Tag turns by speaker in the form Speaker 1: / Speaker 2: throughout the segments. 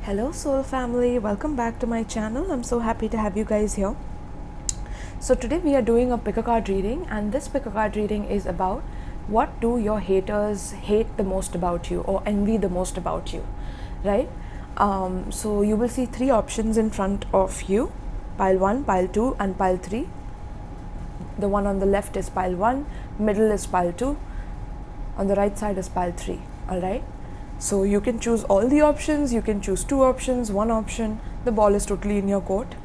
Speaker 1: Hello soul family, welcome back to my channel. I'm so happy to have you guys here. So today we are doing a pick a card reading, and this pick a card reading is about what do your haters hate the most about you or envy the most about you, right? So you will see three options in front of you: pile 1, pile 2 and pile 3. The one on the left is pile 1, middle is pile 2, on the right side is pile 3. All right, so you can choose all the options, you can choose 2 options, 1 option. The ball is totally in your court.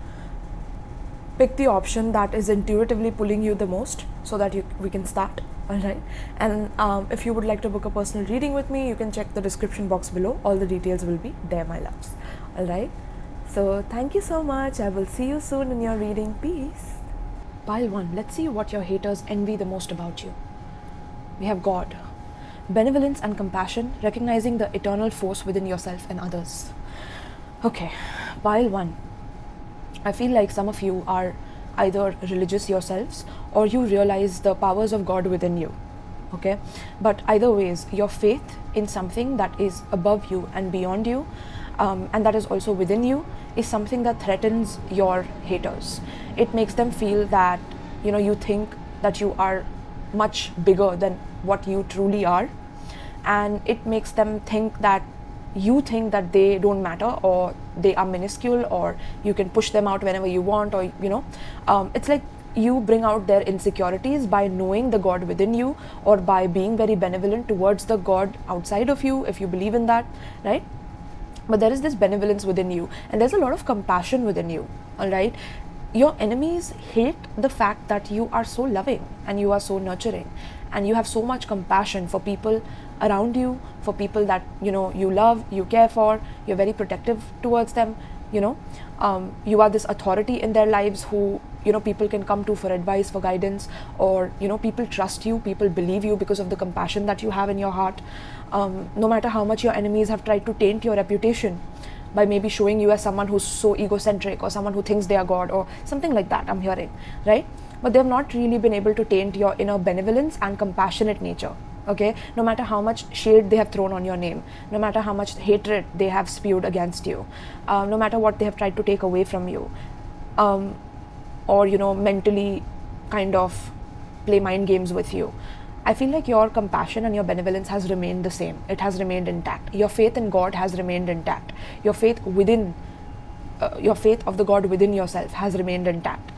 Speaker 1: Pick the option that is intuitively pulling you the most so that we can start. All right, and if you would like to book a personal reading with me, you can check the description box below. All the details will be there, my loves. All right, so thank you so much. I will see you soon in your reading. Peace. Pile 1, let's see what your haters envy the most about you. We have God. Benevolence and compassion, recognizing the eternal force within yourself and others. Okay, pile 1. I feel like some of you are either religious yourselves or you realize the powers of God within you. Okay, but either ways, your faith in something that is above you and beyond you, and that is also within you, is something that threatens your haters. It makes them feel that you think that you are much bigger than what you truly are, and it makes them think that you think that they don't matter or they are minuscule or you can push them out whenever you want, or it's like you bring out their insecurities by knowing the God within you or by being very benevolent towards the God outside of you, if you believe in that, right? But there is this benevolence within you and there's a lot of compassion within you. All right, your enemies hate the fact that you are so loving and you are so nurturing and you have so much compassion for people around you, for people that you love, you care for, you're very protective towards them. You are this authority in their lives who people can come to for advice, for guidance, or people trust you, people believe you because of the compassion that you have in your heart. No matter how much your enemies have tried to taint your reputation by maybe showing you as someone who's so egocentric or someone who thinks they are God or something like that, I'm hearing, right? But they've not really been able to taint your inner benevolence and compassionate nature. Okay, no matter how much shade they have thrown on your name, no matter how much hatred they have spewed against you, no matter what they have tried to take away from you, or mentally kind of play mind games with you, I feel like your compassion and your benevolence has remained the same. It has remained intact. Your faith in God has remained intact. Your faith within, your faith of the God within yourself has remained intact.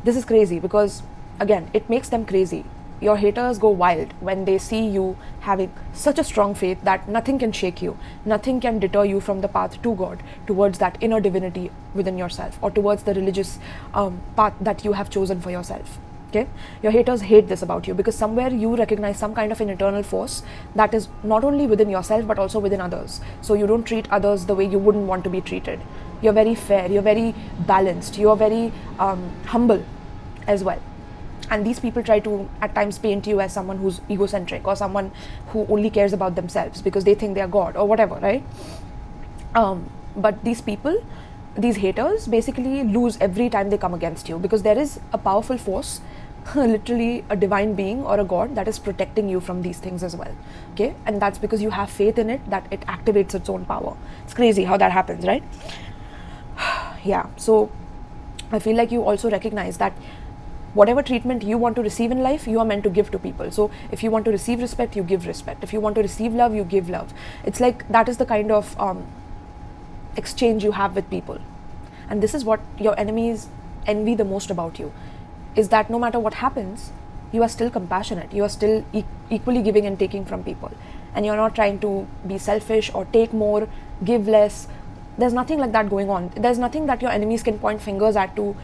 Speaker 1: This is crazy because, again, it makes them crazy. Your haters go wild when they see you having such a strong faith that nothing can shake you, nothing can deter you from the path to God, towards that inner divinity within yourself, or towards the religious path that you have chosen for yourself. Okay, your haters hate this about you because somewhere you recognize some kind of an eternal force that is not only within yourself but also within others. So you don't treat others the way you wouldn't want to be treated. You're very fair, you're very balanced, you're very humble as well. And these people try to at times paint you as someone who's egocentric or someone who only cares about themselves because they think they are God or whatever, right? But these people, these haters, basically lose every time they come against you because there is a powerful force, literally a divine being or a God, that is protecting you from these things as well. Okay, and that's because you have faith in it, that it activates its own power. It's crazy how that happens, right? Yeah, so I feel like you also recognize that whatever treatment you want to receive in life, you are meant to give to people. So if you want to receive respect, you give respect. If you want to receive love, you give love. It's like that is the kind of exchange you have with people. And this is what your enemies envy the most about you, is that no matter what happens, you are still compassionate. You are still equally giving and taking from people. And you're not trying to be selfish or take more, give less. There's nothing like that going on. There's nothing that your enemies can point fingers at to,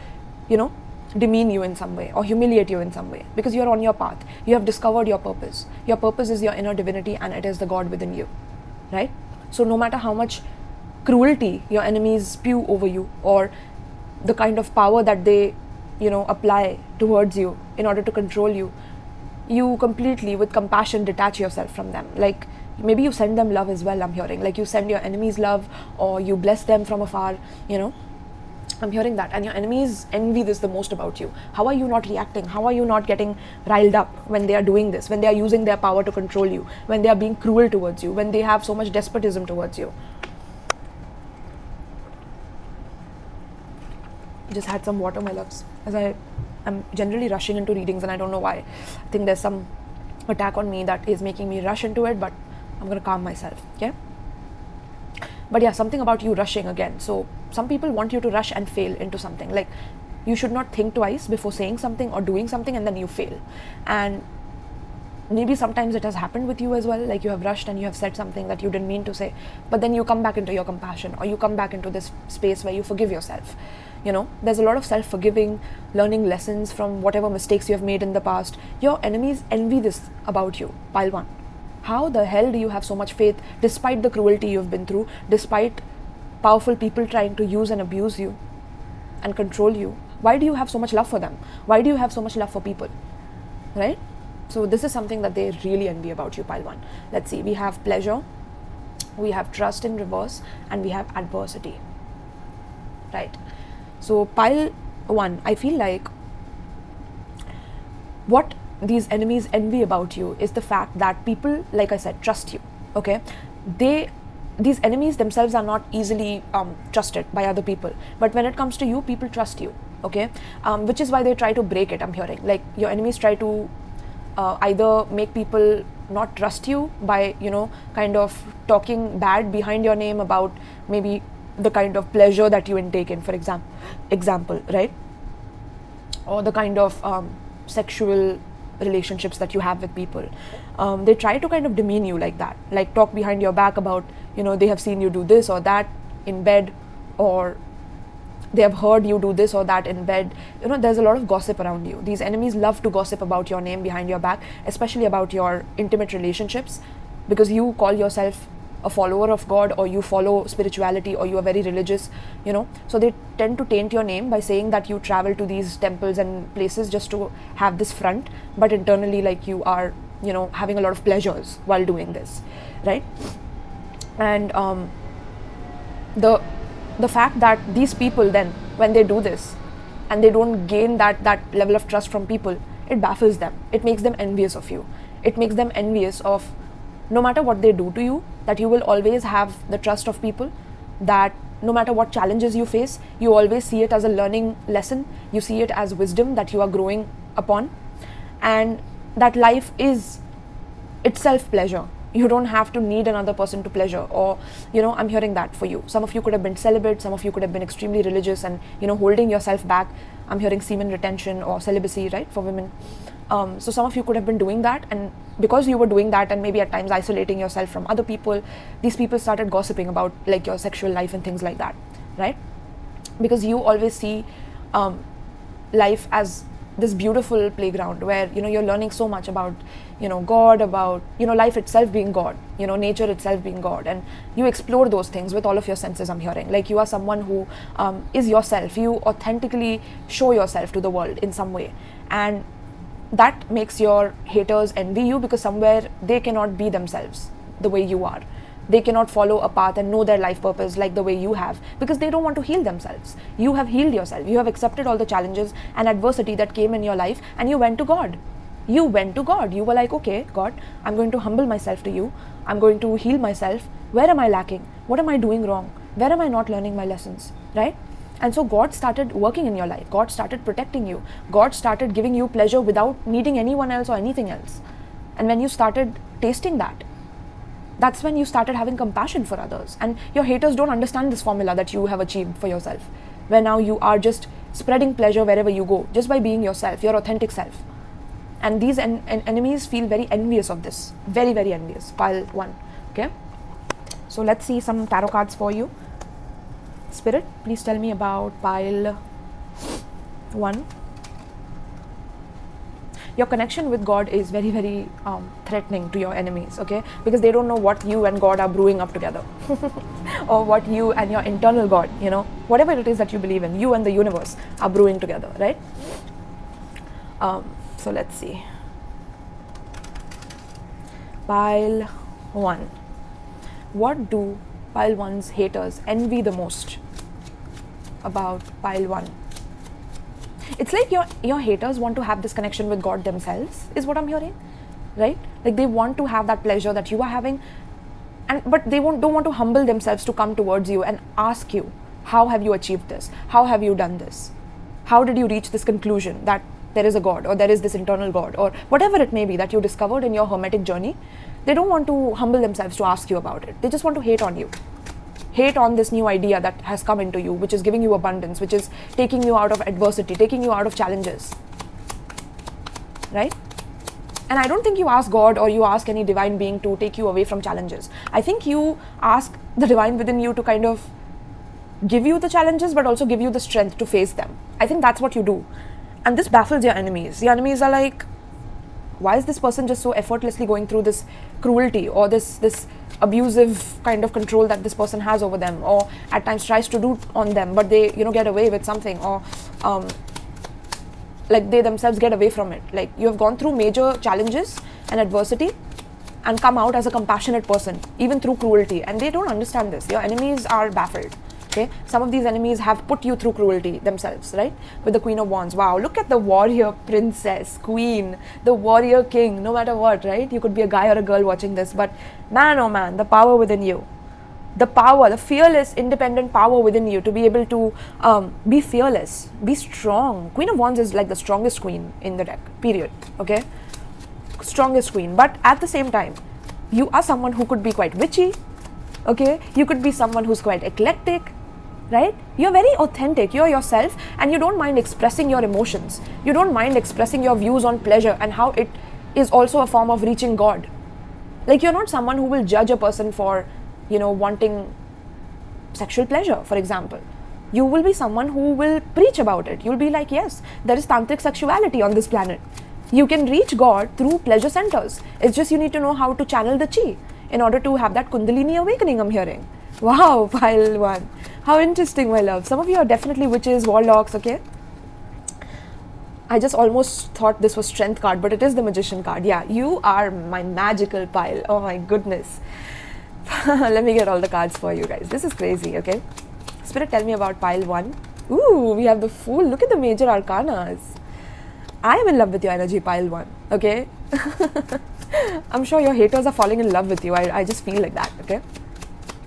Speaker 1: demean you in some way or humiliate you in some way, because you're on your path. You have discovered your purpose. Your purpose is your inner divinity and it is the God within you, right? So no matter how much cruelty your enemies spew over you or the kind of power that they apply towards you in order to control you, you completely with compassion detach yourself from them. Like maybe you send them love as well, I'm hearing, like you send your enemies love or you bless them from afar, I'm hearing that. And your enemies envy this the most about you. How are you not reacting? How are you not getting riled up when they are doing this, when they are using their power to control you, when they are being cruel towards you, when they have so much despotism towards you? Just had some water, my loves, as I'm generally rushing into readings and I don't know why. I think there's some attack on me that is making me rush into it, but I'm gonna calm myself, okay? But yeah, something about you rushing again. So some people want you to rush and fail into something. Like, you should not think twice before saying something or doing something, and then you fail. And maybe sometimes it has happened with you as well, like you have rushed and you have said something that you didn't mean to say, but then you come back into your compassion, or you come back into this space where you forgive yourself. You know, there's a lot of self-forgiving, learning lessons from whatever mistakes you have made in the past. Your enemies envy this about you, pile 1. How the hell do you have so much faith despite the cruelty you've been through, despite powerful people trying to use and abuse you and control you? Why do you have so much love for them? Why do you have so much love for people, right? So this is something that they really envy about you, pile 1. Let's see, we have pleasure, we have trust in reverse, and we have adversity, right? So pile 1, I feel like what these enemies envy about you is the fact that people, like I said, trust you, okay? These enemies themselves are not easily trusted by other people, but when it comes to you, people trust you, okay? Which is why they try to break it, I'm hearing. Like, your enemies try to either make people not trust you by, you know, kind of talking bad behind your name about maybe the kind of pleasure that you intake in, for example, right? Or the kind of sexual relationships that you have with people. They try to kind of demean you like that, like talk behind your back about, you know, they have seen you do this or that in bed, or they have heard you do this or that in bed. You know, there's a lot of gossip around you. These enemies love to gossip about your name behind your back, especially about your intimate relationships, because you call yourself a follower of God, or you follow spirituality, or you are very religious, you know. So they tend to taint your name by saying that you travel to these temples and places just to have this front, but internally, like, you are, you know, having a lot of pleasures while doing this, right? And the fact that these people then, when they do this and they don't gain that level of trust from people, it baffles them. It makes them envious of you. It makes them envious of, no matter what they do to you, that you will always have the trust of people, that no matter what challenges you face, you always see it as a learning lesson, you see it as wisdom that you are growing upon, and that life is itself pleasure. You don't have to need another person to pleasure, or, you know, I'm hearing that for you. Some of you could have been celibate, some of you could have been extremely religious and, you know, holding yourself back. I'm hearing semen retention or celibacy, right, for women. So some of you could have been doing that, and because you were doing that and maybe at times isolating yourself from other people, these people started gossiping about, like, your sexual life and things like that, right? Because you always see life as this beautiful playground where, you know, you're learning so much about, you know, God, about, you know, life itself being God, you know, nature itself being God, and you explore those things with all of your senses, I'm hearing. Like, you are someone who is yourself. You authentically show yourself to the world in some way, and that makes your haters envy you, because somewhere they cannot be themselves the way you are. They cannot follow a path and know their life purpose like the way you have, because they don't want to heal themselves. You have healed yourself. You have accepted all the challenges and adversity that came in your life, and you went to God. You went to God. You were like, okay, God, I'm going to humble myself to you. I'm going to heal myself. Where am I lacking? What am I doing wrong? Where am I not learning my lessons, right? And so God started working in your life. God started protecting you. God started giving you pleasure without needing anyone else or anything else. And when you started tasting that, that's when you started having compassion for others. And your haters don't understand this formula that you have achieved for yourself, where now you are just spreading pleasure wherever you go, just by being yourself, your authentic self. And these enemies feel very envious of this. Very, very envious. Pile 1. Okay. So let's see some tarot cards for you. Spirit, please tell me about pile 1. Your connection with God is very, very threatening to your enemies, okay? Because they don't know what you and God are brewing up together. Or what you and your internal God, you know, whatever it is that you believe in, you and the universe are brewing together, right? So let's see. Pile 1. What do pile 1's haters envy the most about pile 1? It's like your haters want to have this connection with God themselves, is what I'm hearing, right? Like, they want to have that pleasure that you are having, but they don't want to humble themselves to come towards you and ask you, how have you achieved this? How have you done this? how did you reach this conclusion that there is a God, or there is this internal God, or whatever it may be that you discovered in your hermetic journey. They don't want to humble themselves to ask you about it. They just want to hate on you. Hate on this new idea that has come into you, which is giving you abundance, which is taking you out of adversity, taking you out of challenges. Right? And I don't think you ask God or you ask any divine being to take you away from challenges. I think you ask the divine within you to kind of give you the challenges, but also give you the strength to face them. I think that's what you do. And this baffles your enemies. The enemies are like, why is this person just so effortlessly going through this cruelty or this abusive kind of control that this person has over them, or at times tries to do on them, but they, get away with something, or like they themselves get away from it. Like, you have gone through major challenges and adversity and come out as a compassionate person, even through cruelty, and they don't understand this. Your enemies are baffled. Okay, some of these enemies have put you through cruelty themselves, right? With the Queen of Wands. Wow, look at the warrior princess, queen, the warrior king, no matter what, right? You could be a guy or a girl watching this, but man, oh man, the power within you. The power, the fearless, independent power within you to be able to be fearless, be strong. Queen of Wands is like the strongest queen in the deck, period, okay? Strongest queen. But at the same time, you are someone who could be quite witchy, okay? You could be someone who's quite eclectic, right? You're very authentic, you're yourself, and you don't mind expressing your emotions. You don't mind expressing your views on pleasure and how it is also a form of reaching God. Like, you're not someone who will judge a person for, wanting sexual pleasure, for example. You will be someone who will preach about it. You'll be like, yes, there is tantric sexuality on this planet. You can reach God through pleasure centers. It's just you need to know how to channel the chi in order to have that Kundalini awakening, I'm hearing. Wow, pile 1. How interesting, my love. Some of you are definitely witches, warlocks, okay? I just almost thought this was strength card, but it is the magician card. Yeah, you are my magical pile. Oh my goodness. Let me get all the cards for you guys. This is crazy, okay? Spirit, tell me about pile 1. Ooh, we have the Fool. Look at the major arcanas. I am in love with your energy, pile 1, okay? I'm sure your haters are falling in love with you. I just feel like that, okay?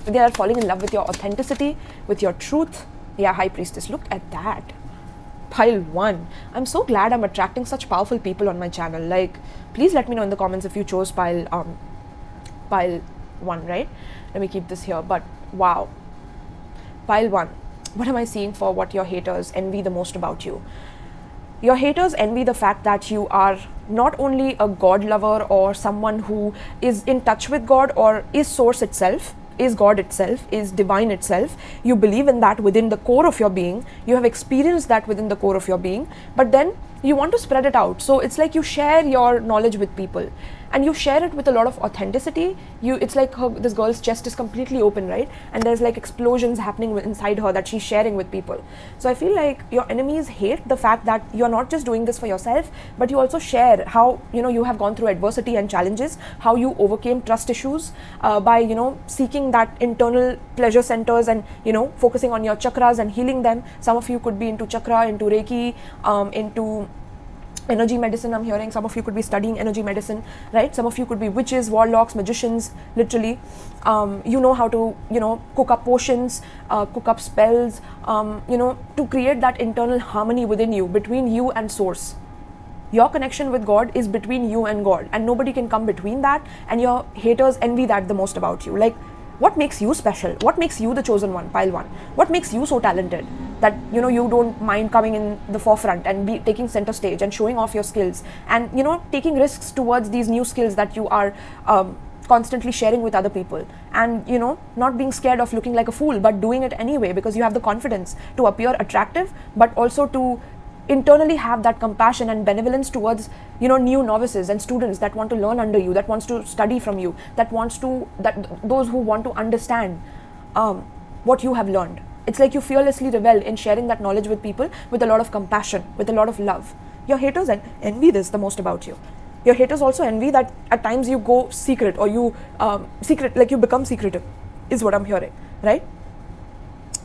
Speaker 1: They are falling in love with your authenticity, with your truth. Yeah, High Priestess, look at that. Pile 1. I'm so glad I'm attracting such powerful people on my channel. Like, please let me know in the comments if you chose pile 1, right? Let me keep this here. But wow. Pile 1. What am I seeing for what your haters envy the most about you? Your haters envy the fact that you are not only a God lover or someone who is in touch with God or is source itself, is God itself, is divine itself. You believe in that within the core of your being. You have experienced that within the core of your being, but then you want to spread it out. So it's like you share your knowledge with people and you share it with a lot of authenticity. It's like this girl's chest is completely open, right? And there's like explosions happening inside her that she's sharing with people. So I feel like your enemies hate the fact that you're not just doing this for yourself, but you also share how, you have gone through adversity and challenges, how you overcame trust issues by, seeking that internal pleasure centers and, focusing on your chakras and healing them. Some of you could be into chakra, into Reiki, into energy medicine. I'm hearing some of you could be studying energy medicine, right? Some of you could be witches, warlocks, magicians, literally. You know how to, cook up potions, cook up spells, to create that internal harmony within you, between you and source. Your connection with God is between you and God, and nobody can come between that, and your haters envy that the most about you. Like, what makes you special? What makes you the chosen one, pile 1? What makes you so talented that, you don't mind coming in the forefront and taking center stage and showing off your skills and, taking risks towards these new skills that you are constantly sharing with other people and, not being scared of looking like a fool, but doing it anyway because you have the confidence to appear attractive, but also to internally have that compassion and benevolence towards, new novices and students that want to learn under you, that wants to study from you, those who want to understand what you have learned. It's like you fearlessly revel in sharing that knowledge with people with a lot of compassion, with a lot of love. Your haters envy this the most about you. Your haters also envy that at times you go secret or you you become secretive, is what I'm hearing, right?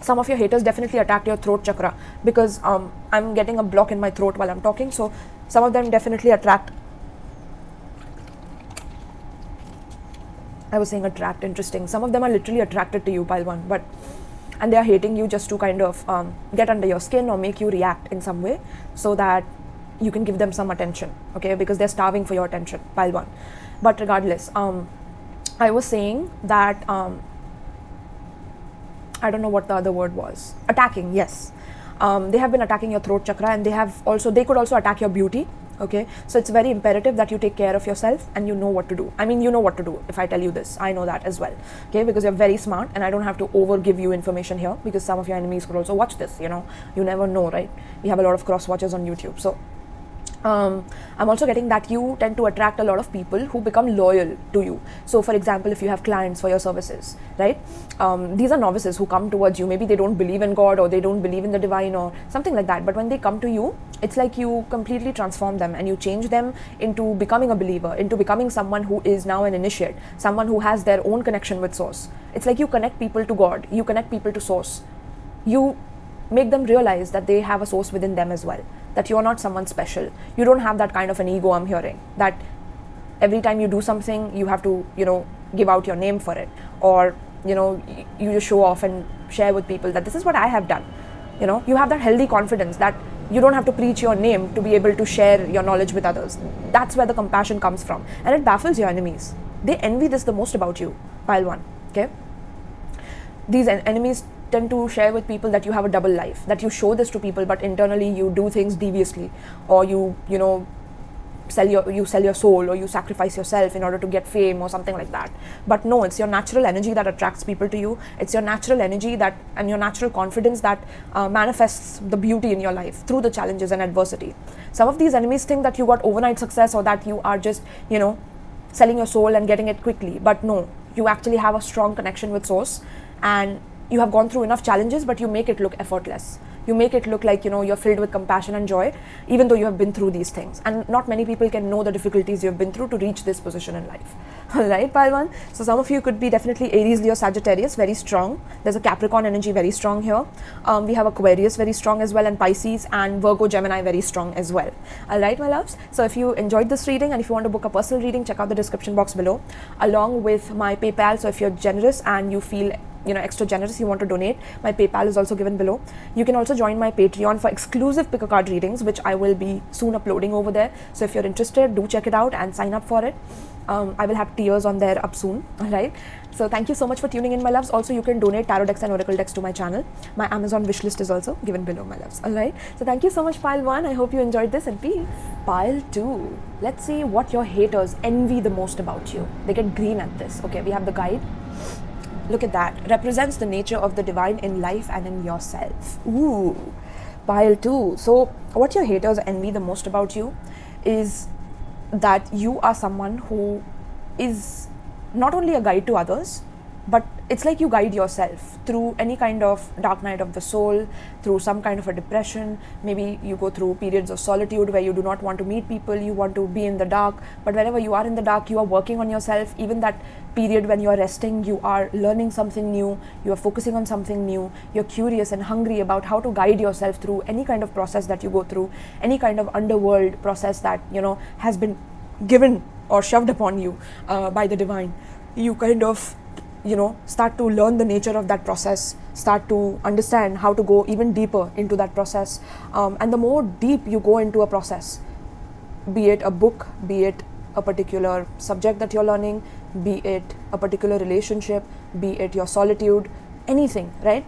Speaker 1: Some of your haters definitely attack your throat chakra because I'm getting a block in my throat while I'm talking. So some of them definitely attract. I was saying attract, interesting. Some of them are literally attracted to you, pile 1. But and they are hating you just to kind of get under your skin or make you react in some way so that you can give them some attention, okay, because they're starving for your attention, pile 1. But regardless, I was saying that I don't know what the other word was. Attacking, yes. They have been attacking your throat chakra, and they could also attack your beauty. Okay, so it's very imperative that you take care of yourself and you know what to do. I mean, you know what to do. If I tell you this, I know that as well. Okay, because you're very smart, and I don't have to over give you information here, because some of your enemies could also watch this. You never know, right? We have a lot of cross watchers on YouTube. So I'm also getting that you tend to attract a lot of people who become loyal to you. So for example, if you have clients for your services, right, these are novices who come towards you. Maybe they don't believe in God, or they don't believe in the divine, or something like that, but when they come to you, it's like you completely transform them and you change them into becoming a believer, into becoming someone who is now an initiate, someone who has their own connection with source. It's like you connect people to God, you connect people to source, you make them realize that they have a source within them as well, that you're not someone special. You don't have that kind of an ego, I'm hearing, that every time you do something, you have to, give out your name for it, or, you just show off and share with people that this is what I have done. You have that healthy confidence that you don't have to preach your name to be able to share your knowledge with others. That's where the compassion comes from, and it baffles your enemies. They envy this the most about you, pile 1, okay? These enemies tend to share with people that you have a double life, that you show this to people, but internally you do things deviously, or you sell your soul, or you sacrifice yourself in order to get fame or something like that. But no, it's your natural energy that attracts people to you. It's your natural energy and your natural confidence that manifests the beauty in your life through the challenges and adversity. Some of these enemies think that you got overnight success, or that you are just selling your soul and getting it quickly. But no, you actually have a strong connection with source, and you have gone through enough challenges, but you make it look effortless. You make it look like, you're filled with compassion and joy, even though you have been through these things. And not many people can know the difficulties you've been through to reach this position in life. All right, pile 1. So some of you could be definitely Aries, Leo, Sagittarius, very strong. There's a Capricorn energy very strong here. We have Aquarius very strong as well, and Pisces, and Virgo, Gemini very strong as well. All right, my loves. So if you enjoyed this reading, and if you want to book a personal reading, check out the description box below, along with my PayPal. So if you're generous and you feel extra generous, you want to donate, my PayPal is also given below. You can also join my Patreon for exclusive pick a card readings, which I will be soon uploading over there. So if you're interested, do check it out and sign up for it. I will have tiers on there up soon. All right, so thank you so much for tuning in, my loves. Also, you can donate tarot decks and oracle decks to my channel. My Amazon wishlist is also given below, my loves. All right, so thank you so much, pile 1. I hope you enjoyed this, and peace. Pile 2, let's see what your haters envy the most about you. They get green at this. Okay, we have the guide. Look at that. Represents the nature of the divine in life and in yourself. Ooh, pile 2. So what your haters envy the most about you is that you are someone who is not only a guide to others, but it's like you guide yourself through any kind of dark night of the soul, through some kind of a depression. Maybe you go through periods of solitude where you do not want to meet people, you want to be in the dark, but whenever you are in the dark, you are working on yourself. Even that period when you are resting, you are learning something new, you are focusing on something new, you're curious and hungry about how to guide yourself through any kind of process that you go through, any kind of underworld process that has been given or shoved upon you by the divine. You kind of start to learn the nature of that process, start to understand how to go even deeper into that process. And the more deep you go into a process, be it a book, be it a particular subject that you're learning, be it a particular relationship, be it your solitude, anything, right?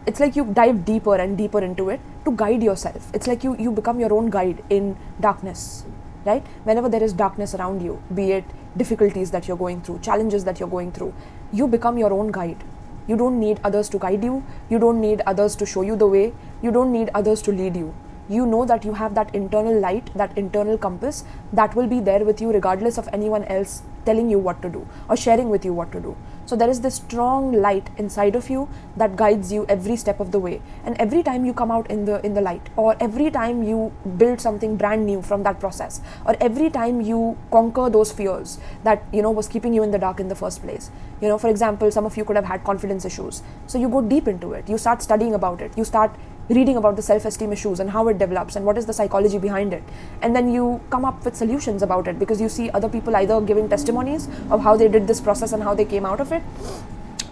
Speaker 1: It's like you dive deeper and deeper into it to guide yourself. It's like you become your own guide in darkness, right? Whenever there is darkness around you, be it difficulties that you're going through, challenges that you're going through, you become your own guide. You don't need others to guide you. You don't need others to show you the way. You don't need others to lead you. You know that you have that internal light, that internal compass that will be there with you regardless of anyone else telling you what to do or sharing with you what to do. So there is this strong light inside of you that guides you every step of the way. And every time you come out in the light, or every time you build something brand new from that process, or every time you conquer those fears that was keeping you in the dark in the first place. For example, some of you could have had confidence issues. So you go deep into it. You start studying about it. You start reading about the self-esteem issues and how it develops and what is the psychology behind it. And then you come up with solutions about it because you see other people either giving testimonies of how they did this process and how they came out of it,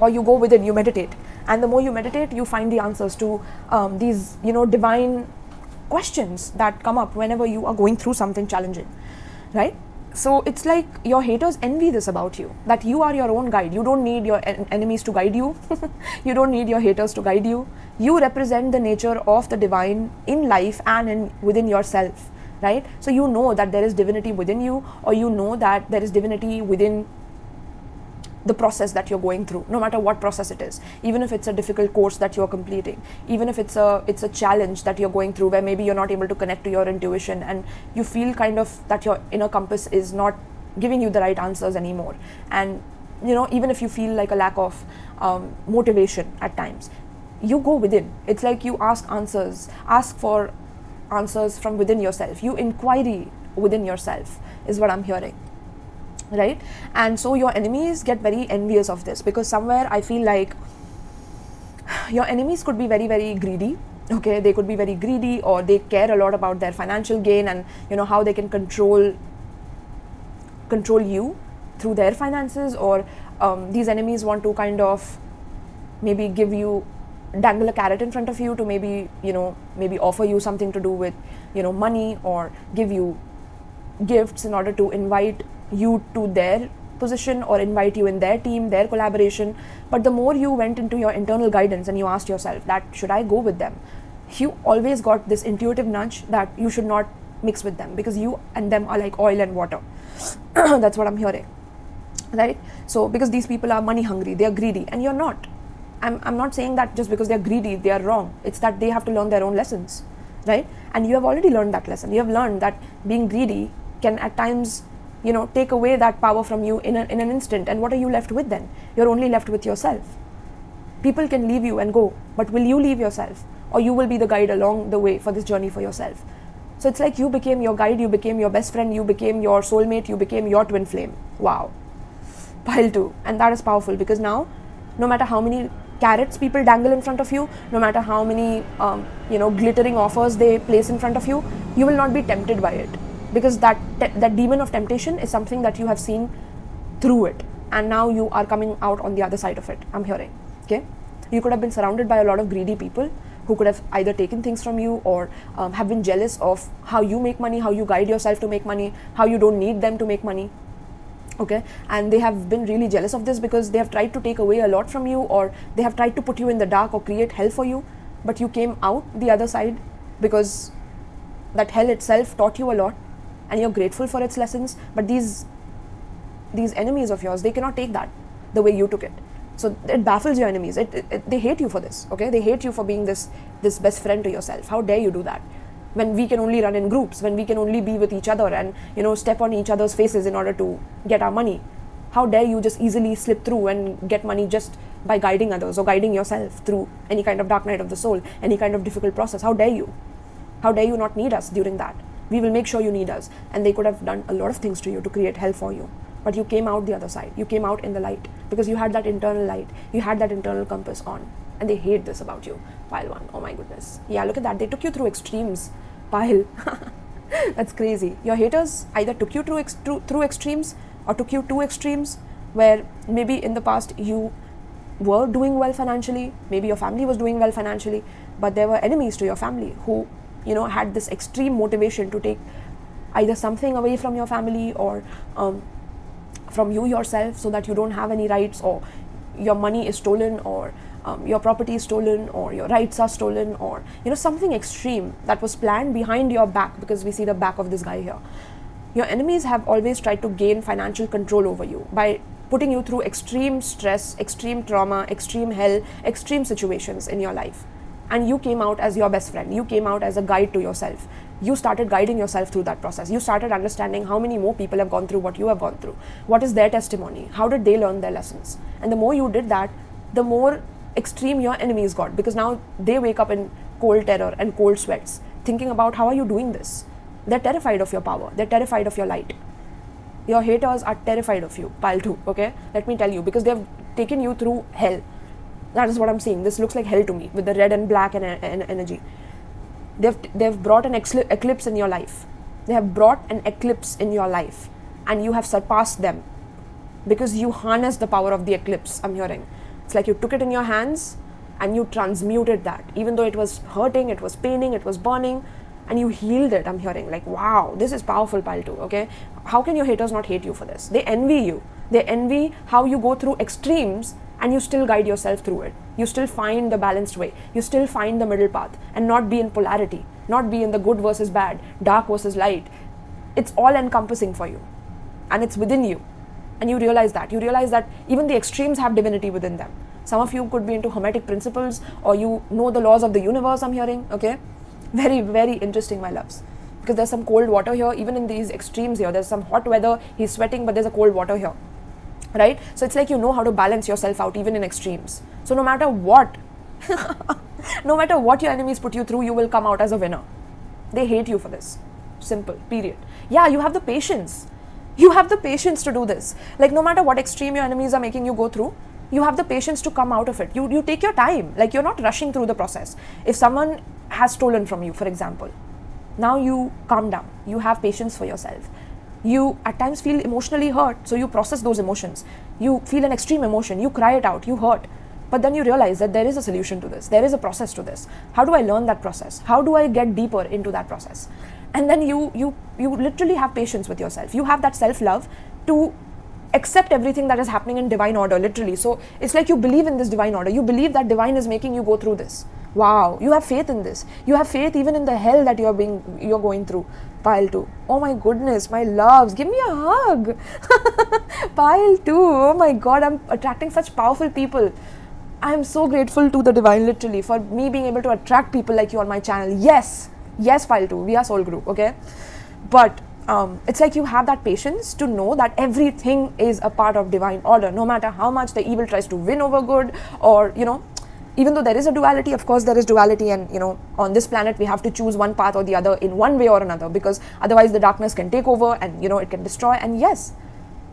Speaker 1: or you go within, you meditate, And the more you meditate, you find the answers to these, divine questions that come up whenever you are going through something challenging, right? So it's like your haters envy this about you, that you are your own guide. You don't need your enemies to guide you. You don't need your haters to guide you. You represent the nature of the divine in life and within yourself, right? So you know that there is divinity within you, or you know that there is divinity within the process that you're going through, no matter what process it is. Even if it's a difficult course that you're completing, even if it's a challenge that you're going through where maybe you're not able to connect to your intuition and you feel kind of that your inner compass is not giving you the right answers anymore. And even if you feel like a lack of motivation at times, you go within. It's like you ask for answers from within yourself. You inquiry within yourself is what I'm hearing, right? And so your enemies get very envious of this, because somewhere I feel like your enemies could be very, very greedy. Okay, they could be very greedy, or they care a lot about their financial gain and how they can control you through their finances, or these enemies want to kind of maybe dangle a carrot in front of you to maybe offer you something to do with money, or give you gifts in order to invite you to their position or invite you in their team, their collaboration. But the more you went into your internal guidance and you asked yourself that should I go with them, you always got this intuitive nudge that you should not mix with them, because you and them are like oil and water. That's what I'm hearing, right? So because these people are money hungry, they are greedy, and you're not. I'm not saying that just because they're greedy they are wrong. It's that they have to learn their own lessons, right? And you have already learned that lesson. You have learned that being greedy can at times take away that power from you in an instant. And what are you left with then? You're only left with yourself. People can leave you and go, but will you leave yourself? Or you will be the guide along the way for this journey for yourself. So it's like you became your guide, you became your best friend, you became your soulmate, you became your twin flame. Wow. Pile 2. And that is powerful, because now, no matter how many carrots people dangle in front of you, no matter how many glittering offers they place in front of you, you will not be tempted by it. Because that demon of temptation is something that you have seen through it, and now you are coming out on the other side of it, I'm hearing. Okay, you could have been surrounded by a lot of greedy people who could have either taken things from you, or have been jealous of how you make money, how you guide yourself to make money, how you don't need them to make money. Okay, and they have been really jealous of this because they have tried to take away a lot from you, or they have tried to put you in the dark or create hell for you, but you came out the other side because that hell itself taught you a lot, and you're grateful for its lessons. But these enemies of yours, they cannot take that the way you took it. So it baffles your enemies. They hate you for this. Okay, they hate you for being this best friend to yourself. How dare you do that, when we can only run in groups, when we can only be with each other and step on each other's faces in order to get our money? How dare you just easily slip through and get money just by guiding others or guiding yourself through any kind of dark night of the soul, any kind of difficult process? How dare you? How dare you not need us during that? We will make sure you need us. And they could have done a lot of things to you to create hell for you, but you came out the other side. You came out in the light because you had that internal light, you had that internal compass on. And they hate this about you. Pile 1. Oh my goodness. Yeah, look at that. They took you through extremes. Pile. That's crazy. Your haters either took you through extremes, or took you to extremes where maybe in the past you were doing well financially, maybe your family was doing well financially, but there were enemies to your family who had this extreme motivation to take either something away from your family, or from you yourself, so that you don't have any rights, or your money is stolen, or your property is stolen, or your rights are stolen, or something extreme that was planned behind your back, because we see the back of this guy here. Your enemies have always tried to gain financial control over you by putting you through extreme stress, extreme trauma, extreme hell, extreme situations in your life. And you came out as your best friend. You came out as a guide to yourself. You started guiding yourself through that process. You started understanding how many more people have gone through what you have gone through. What is their testimony? How did they learn their lessons? And the more you did that, the more extreme your enemies got, because now they wake up in cold terror and cold sweats, thinking about how are you doing this? They're terrified of your power. They're terrified of your light. Your haters are terrified of you. Pile 2, okay? Let me tell you, because they've taken you through hell. That is what I'm seeing. This looks like hell to me, with the red and black and energy. They've brought an eclipse in your life. They have brought an eclipse in your life, and you have surpassed them because you harnessed the power of the eclipse. I'm hearing. It's like you took it in your hands and you transmuted that, even though it was hurting, it was paining, it was burning, and you healed it. I'm hearing like, wow, this is powerful, pile 2. Okay, how can your haters not hate you for this? They envy you. They envy how you go through extremes and you still guide yourself through it. You still find the balanced way. You still find the middle path and not be in polarity, not be in the good versus bad, dark versus light. It's all encompassing for you, and it's within you. And you realize that even the extremes have divinity within them. Some of you could be into hermetic principles, or you know the laws of the universe, I'm hearing. Okay, very, very interesting, my loves, because there's some cold water here. Even in these extremes here, there's some hot weather, he's sweating, but there's a cold water here, right? So it's like you know how to balance yourself out even in extremes. So no matter what no matter what your enemies put you through, you will come out as a winner. They hate you for this. Simple, period. Yeah, you have the patience. You have the patience to do this. Like, no matter what extreme your enemies are making you go through, you have the patience to come out of it. You take your time. Like, you're not rushing through the process. If someone has stolen from you, for example, now you calm down. You have patience for yourself. You at times feel emotionally hurt, so you process those emotions. You feel an extreme emotion, you cry it out, you hurt. But then you realize that there is a solution to this. There is a process to this. How do I learn that process? How do I get deeper into that process? And then you literally have patience with yourself. You have that self-love to accept everything that is happening in divine order, literally. So it's like you believe in this divine order. You believe that divine is making you go through this. Wow, you have faith in this. You have faith even in the hell that you're going through. Pile 2. Oh my goodness, my loves, give me a hug. Pile 2. Oh my God, I'm attracting such powerful people. I'm so grateful to the divine, literally, for me being able to attract people like you on my channel. Yes, Pile 2, we are soul group, okay? But it's like you have that patience to know that everything is a part of divine order, no matter how much the evil tries to win over good, or, even though there is a duality, of course there is duality, and, on this planet we have to choose one path or the other in one way or another, because otherwise the darkness can take over and, it can destroy. And yes,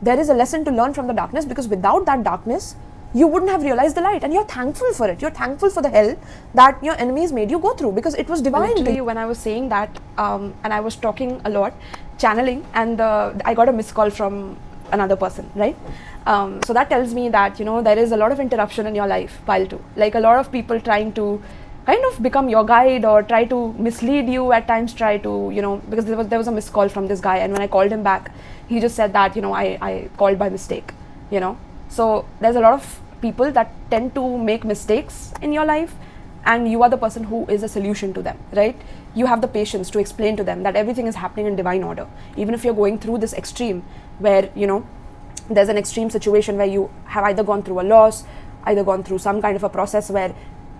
Speaker 1: there is a lesson to learn from the darkness, because without that darkness, you wouldn't have realized the light, and you're thankful for it. You're thankful for the hell that your enemies made you go through, because it was divine. Literally, when I was saying that, and I was talking a lot, channeling, and I got a missed call from another person, right? So that tells me that, there is a lot of interruption in your life, Pile 2. Like, a lot of people trying to kind of become your guide, or try to mislead you at times, try to, because there was a missed call from this guy, and when I called him back, he just said that, I called by mistake, So there's a lot of people that tend to make mistakes in your life, and you are the person who is a solution to them, right? You have the patience to explain to them that everything is happening in divine order. Even if you're going through this extreme where, there's an extreme situation where you have either gone through a loss, either gone through some kind of a process where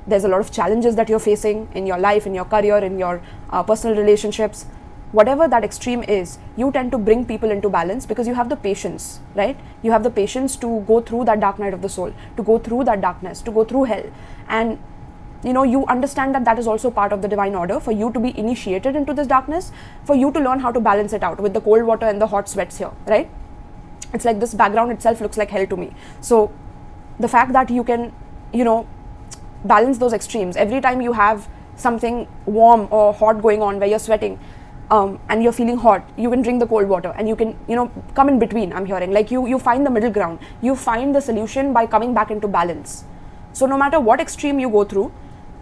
Speaker 1: there's a lot of challenges that you're facing in your life, in your career, in your personal relationships. Whatever that extreme is, you tend to bring people into balance because you have the patience, right? You have the patience to go through that dark night of the soul, to go through that darkness, to go through hell. And, you understand that that is also part of the divine order for you to be initiated into this darkness, for you to learn how to balance it out with the cold water and the hot sweats here, right? It's like this background itself looks like hell to me. So the fact that you can, balance those extremes, every time you have something warm or hot going on where you're sweating, and you're feeling hot, you can drink the cold water, and you can, come in between. I'm hearing like you find the middle ground. You find the solution by coming back into balance. So no matter what extreme you go through,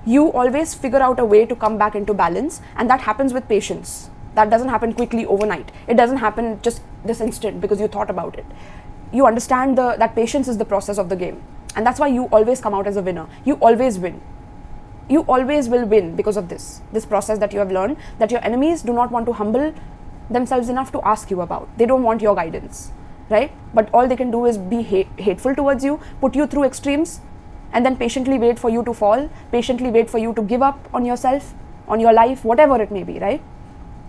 Speaker 1: you always figure out a way to come back into balance, and that happens with patience. That doesn't happen quickly overnight. It doesn't happen just this instant because you thought about it. You understand that patience is the process of the game, and that's why you always come out as a winner. You always win. You always will win because of this process that you have learned, that your enemies do not want to humble themselves enough to ask you about. They don't want your guidance, right? But all they can do is be hateful towards you, put you through extremes, and then patiently wait for you to fall, patiently wait for you to give up on yourself, on your life, whatever it may be, right?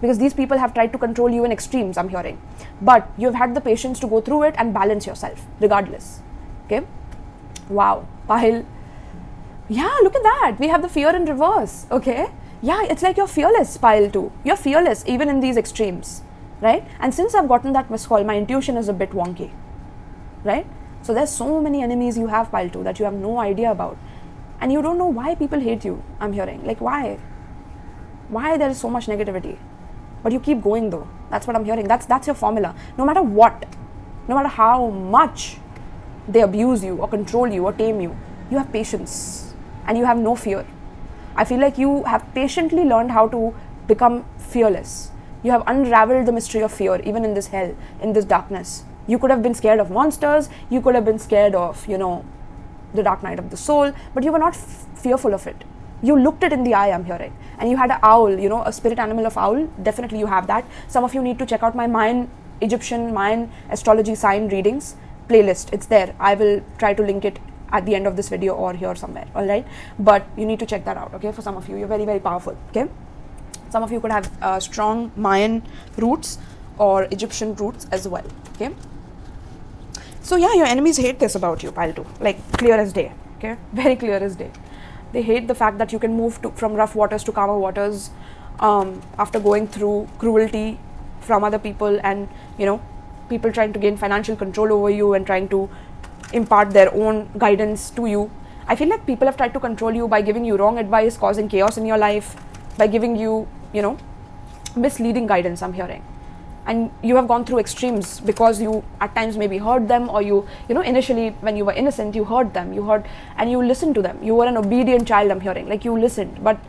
Speaker 1: Because these people have tried to control you in extremes, I'm hearing. But you've had the patience to go through it and balance yourself, regardless, okay? Wow, Pahil. Yeah, look at that. We have the fear in reverse, okay? Yeah, it's like you're fearless, Pile 2. You're fearless even in these extremes, right? And since I've gotten that missed call, my intuition is a bit wonky, right? So there's so many enemies you have, Pile 2, that you have no idea about. And you don't know why people hate you, I'm hearing. Like, why? Why there is so much negativity? But you keep going though. That's what I'm hearing. That's your formula. No matter what, no matter how much they abuse you or control you or tame you, you have patience. and you have no fear. I feel like you have patiently learned how to become fearless. You have unraveled the mystery of fear, even in this hell, in this darkness. You could have been scared of monsters, you could have been scared of, the dark night of the soul, but you were not fearful of it. You looked it in the eye, I'm hearing. And you had an owl, a spirit animal of owl. Definitely you have that. Some of you need to check out my Mayan Egyptian, Mayan astrology sign readings playlist. It's there. I will try to link it at the end of this video or here somewhere, all right? But you need to check that out, okay? For some of you, you're very, very powerful, okay? Some of you could have strong Mayan roots or Egyptian roots as well, okay? So yeah, your enemies hate this about you, pile 2, like clear as day, okay? Very clear as day. They hate the fact that you can move from rough waters to calmer waters after going through cruelty from other people and, people trying to gain financial control over you and trying to impart their own guidance to you. I feel like people have tried to control you by giving you wrong advice, causing chaos in your life, by giving you, misleading guidance, I'm hearing. And you have gone through extremes because you at times maybe heard them, or you initially when you were innocent, you heard them, and you listened to them. You were an obedient child, I'm hearing, like you listened, but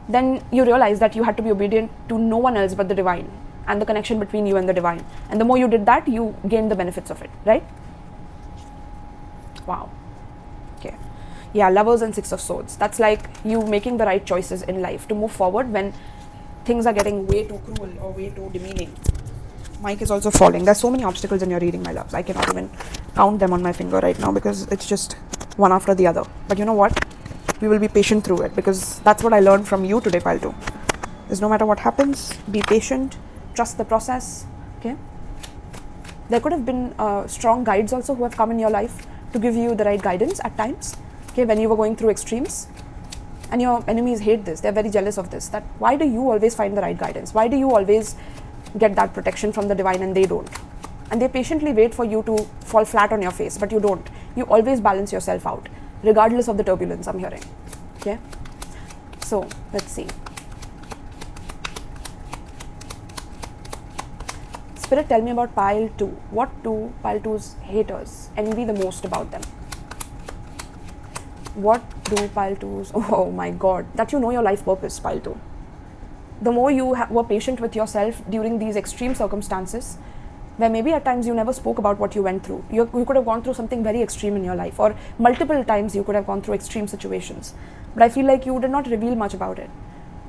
Speaker 1: then you realized that you had to be obedient to no one else but the divine and the connection between you and the divine. And the more you did that, you gained the benefits of it, right? Wow. Okay. Yeah, Lovers and Six of Swords. That's like you making the right choices in life to move forward when things are getting way too cruel or way too demeaning. Mic is also falling. There's so many obstacles in your reading, my loves. I cannot even count them on my finger right now because it's just one after the other. But you know what? We will be patient through it because that's what I learned from you today, pile 2. Is no matter what happens, be patient, trust the process, okay? There could have been strong guides also who have come in your life to give you the right guidance at times, okay, when you were going through extremes. And your enemies hate this. They're very jealous of this. That why do you always find the right guidance? Why do you always get that protection from the divine and they don't? And they patiently wait for you to fall flat on your face, but you don't. You always balance yourself out, regardless of the turbulence, I'm hearing. Okay? So, let's see. Spirit, tell me about pile 2. What do pile 2's haters envy the most about them? What do pile 2's, oh my god, that you know your life purpose, pile 2. The more you were patient with yourself during these extreme circumstances, where maybe at times you never spoke about what you went through. You could have gone through something very extreme in your life, or multiple times you could have gone through extreme situations. But I feel like you did not reveal much about it.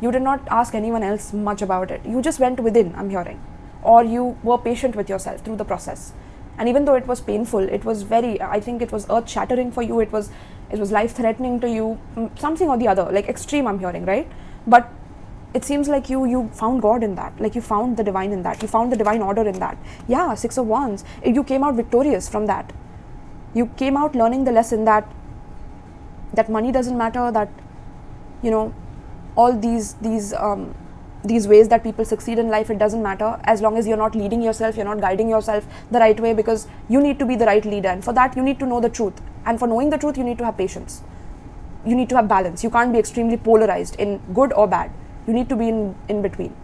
Speaker 1: You did not ask anyone else much about it. You just went within, I'm hearing. Or you were patient with yourself through the process. And even though it was painful, it was I think it was earth-shattering for you, it was life-threatening to you, something or the other, like extreme, I'm hearing, right? But it seems like you found God in that, like you found the divine in that, you found the divine order in that. Yeah, 6 of Wands, you came out victorious from that. You came out learning the lesson that money doesn't matter, that, all these ways that people succeed in life, it doesn't matter as long as you're not leading yourself, you're not guiding yourself the right way, because you need to be the right leader, and for that you need to know the truth, and for knowing the truth you need to have patience, you need to have balance. You can't be extremely polarized in good or bad. You need to be in between.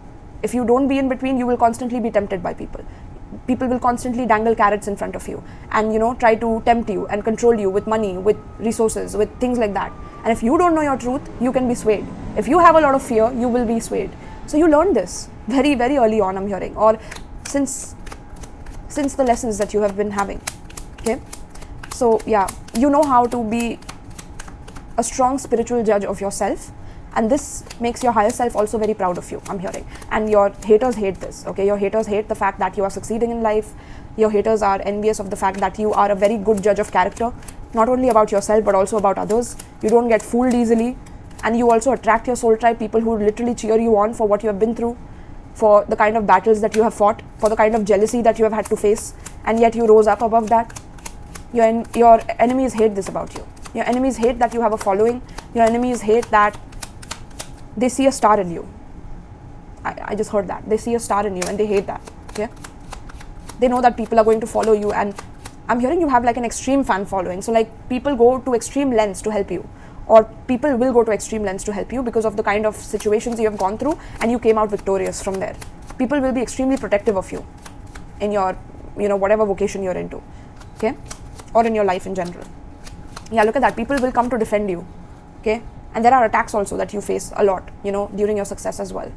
Speaker 1: If you don't be in between, you will constantly be tempted by people. People will constantly dangle carrots in front of you and try to tempt you and control you with money, with resources, with things like that. And if you don't know your truth, you can be swayed. If you have a lot of fear, you will be swayed. So you learned this very, very early on, I'm hearing, or since the lessons that you have been having. Okay? So yeah, you know how to be a strong spiritual judge of yourself, and this makes your higher self also very proud of you, I'm hearing. And your haters hate this, okay? Your haters hate the fact that you are succeeding in life. Your haters are envious of the fact that you are a very good judge of character, not only about yourself but also about others. You don't get fooled easily, and you also attract your soul tribe, people who literally cheer you on for what you have been through, for the kind of battles that you have fought, for the kind of jealousy that you have had to face, and yet you rose up above that. Your enemies hate this about you. Your enemies hate that you have a following. Your enemies hate that they see a star in you. I just heard that. They see a star in you and they hate that. Okay? They know that people are going to follow you, and I'm hearing you have like an extreme fan following. So like people go to extreme lengths to help you, or people will go to extreme lengths to help you because of the kind of situations you have gone through and you came out victorious from there. People will be extremely protective of you in your, whatever vocation you're into. Okay? Or in your life in general. Yeah, look at that. People will come to defend you. okay? And there are attacks also that you face a lot, during your success as well,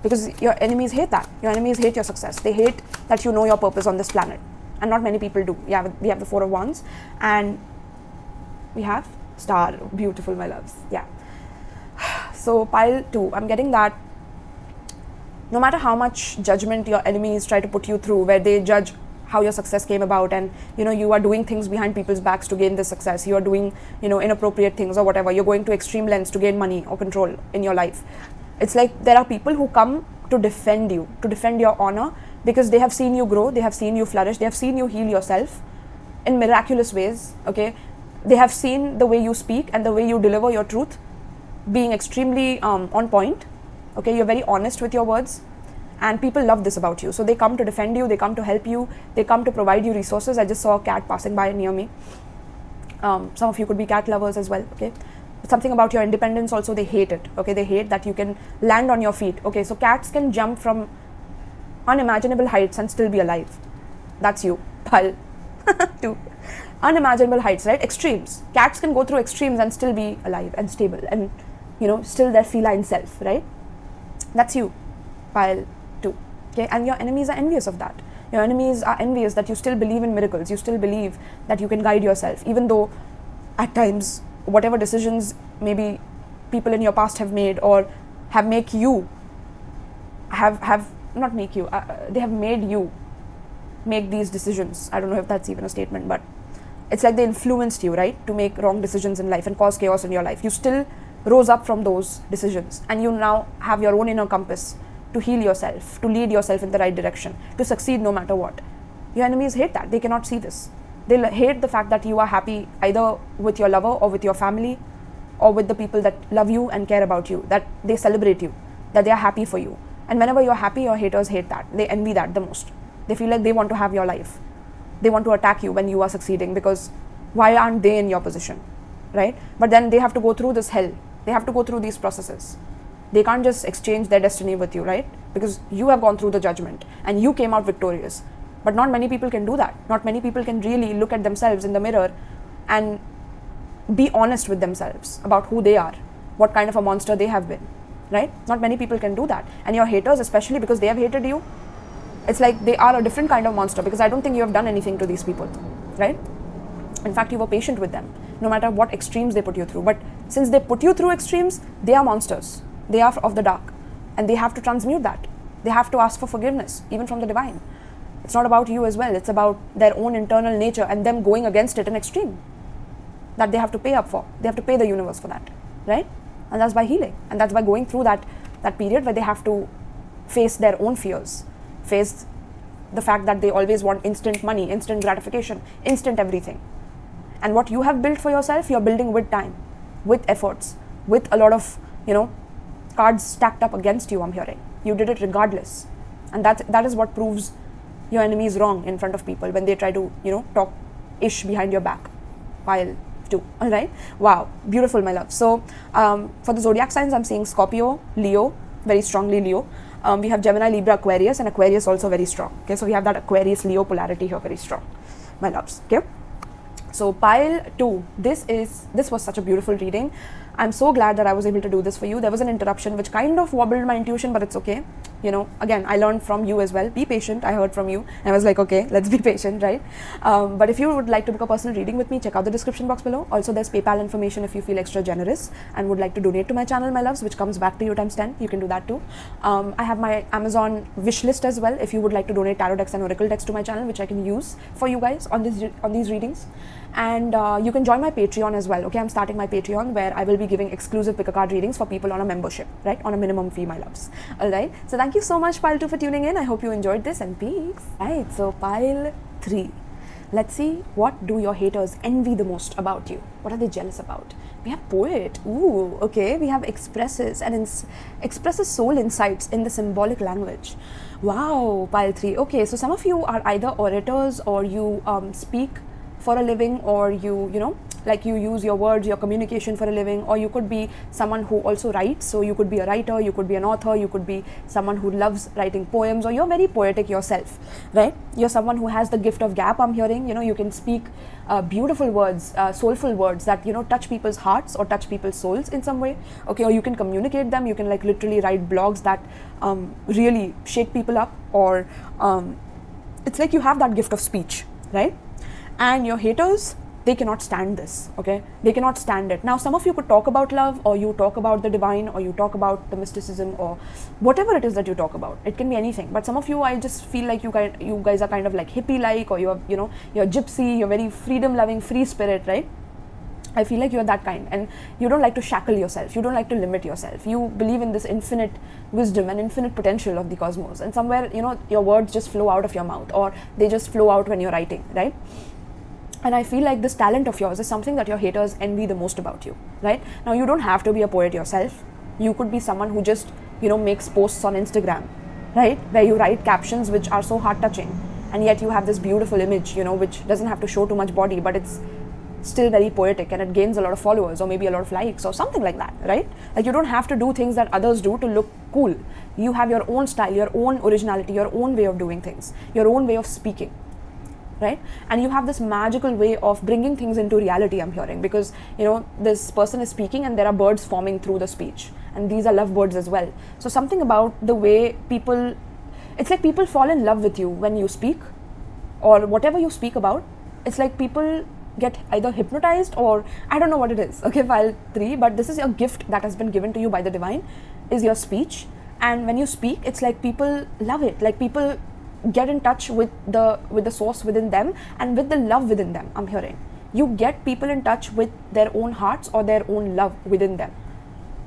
Speaker 1: because your enemies hate that. Your enemies hate your success. They hate that you know your purpose on this planet, and not many people do. Yeah, we have the Four of Wands, and we have Star. Beautiful, my loves. Yeah. So pile 2, I'm getting that no matter how much judgment your enemies try to put you through, where they judge how your success came about, and you are doing things behind people's backs to gain this success, you are doing inappropriate things or whatever, you're going to extreme lengths to gain money or control in your life. It's like there are people who come to defend you, to defend your honor, because they have seen you grow, they have seen you flourish, they have seen you heal yourself in miraculous ways, okay? They have seen the way you speak and the way you deliver your truth being extremely on point, okay? You're very honest with your words, and people love this about you. So they come to defend you, they come to help you, they come to provide you resources. I just saw a cat passing by near me. Some of you could be cat lovers as well, okay? Something about your independence also, they hate it, okay? They hate that you can land on your feet, okay? So cats can jump from unimaginable heights and still be alive. That's you, pile 2. Unimaginable heights, right? Extremes. Cats can go through extremes and still be alive and stable and, still their feline self, right? That's you, pile 2, okay? And your enemies are envious of that. Your enemies are envious that you still believe in miracles. You still believe that you can guide yourself, even though at times whatever decisions maybe people in your past have made or have make you have not make you they have made you make these decisions. I don't know if that's even a statement, but it's like they influenced you, right, to make wrong decisions in life and cause chaos in your life. You still rose up from those decisions, and you now have your own inner compass to heal yourself, to lead yourself in the right direction, to succeed no matter what. Your enemies hate that. They cannot see this. They hate the fact that you are happy either with your lover or with your family or with the people that love you and care about you, that they celebrate you, that they are happy for you. And whenever you're happy, your haters hate that. They envy that the most. They feel like they want to have your life. They want to attack you when you are succeeding, because why aren't they in your position, right? But then they have to go through this hell. They have to go through these processes. They can't just exchange their destiny with you, right? Because you have gone through the judgment and you came out victorious. But not many people can do that. Not many people can really look at themselves in the mirror and be honest with themselves about who they are, what kind of a monster they have been, right? Not many people can do that. And your haters, especially because they have hated you, it's like they are a different kind of monster, because I don't think you have done anything to these people, right? In fact, you were patient with them, no matter what extremes they put you through. But since they put you through extremes, they are monsters. They are of the dark, and they have to transmute that. They have to ask for forgiveness, even from the divine. It's not about you as well. It's about their own internal nature and them going against it in extreme, that they have to pay up for. They have to pay the universe for that, right? And that's by healing. And that's by going through that period where they have to face their own fears, face the fact that they always want instant money, instant gratification, instant everything. And what you have built for yourself, you're building with time, with efforts, with a lot of, cards stacked up against you, I'm hearing. You did it regardless. And that is what proves your enemy is wrong in front of people when they try to, talk ish behind your back. Pile 2, all right? Wow, beautiful, my love. So for the zodiac signs, I'm seeing Scorpio, Leo, very strongly Leo. We have Gemini, Libra, Aquarius, and Aquarius also very strong. Okay, so we have that Aquarius Leo polarity here, very strong, my loves. Okay, so pile 2, this was such a beautiful reading. I'm so glad that I was able to do this for you. There was an interruption which kind of wobbled my intuition, but it's okay. Again, I learned from you as well. Be patient. I heard from you. I was like, okay, let's be patient, right? But if you would like to book a personal reading with me, check out the description box below. Also, there's PayPal information if you feel extra generous and would like to donate to my channel, my loves, which comes back to you times 10. You can do that too. I have my Amazon wish list as well if you would like to donate tarot decks and oracle decks to my channel, which I can use for you guys on these readings. And you can join my Patreon as well. Okay, I'm starting my Patreon where I will be giving exclusive pick a card readings for people on a membership, right? On a minimum fee, my loves. All right. So thank you so much, pile 2, for tuning in. I hope you enjoyed this, and peace. Right. So pile 3. Let's see, what do your haters envy the most about you? What are they jealous about? We have poet. Ooh, okay. We have expresses and expresses soul insights in the symbolic language. Wow, pile 3. Okay, so some of you are either orators or you speak for a living, or you
Speaker 2: like you use your words, your communication for a living, or you could be someone who also writes. So you could be a writer, you could be an author, you could be someone who loves writing poems, or you're very poetic yourself, right? You're someone who has the gift of gap, I'm hearing. You can speak beautiful words, soulful words that touch people's hearts or touch people's souls in some way, okay? Or you can communicate them. You can like literally write blogs that really shake people up, or it's like you have that gift of speech, right? And your haters, they cannot stand this, okay? They cannot stand it. Now, some of you could talk about love, or you talk about the divine, or you talk about the mysticism, or whatever it is that you talk about. It can be anything. But some of you, I just feel like you guys are kind of like hippie-like, or you're gypsy, you're very freedom-loving, free spirit, right? I feel like you're that kind, and you don't like to shackle yourself. You don't like to limit yourself. You believe in this infinite wisdom and infinite potential of the cosmos. And somewhere, your words just flow out of your mouth, or they just flow out when you're writing, right? And I feel like this talent of yours is something that your haters envy the most about you, right? Now, you don't have to be a poet yourself. You could be someone who just, makes posts on Instagram, right? Where you write captions which are so heart-touching, and yet you have this beautiful image, which doesn't have to show too much body, but it's still very poetic, and it gains a lot of followers, or maybe a lot of likes, or something like that, right? Like, you don't have to do things that others do to look cool. You have your own style, your own originality, your own way of doing things, your own way of speaking, right? And you have this magical way of bringing things into reality, I'm hearing, because this person is speaking and there are birds forming through the speech, and these are love birds as well. So something about the way it's like people fall in love with you when you speak, or whatever you speak about. It's like people get either hypnotized, or I don't know what it is, okay? File 3, but this is a gift that has been given to you by the divine, is your speech. And when you speak, it's like people love it. Like, people get in touch with the source within them and with the love within them, I'm hearing. You get people in touch with their own hearts or their own love within them,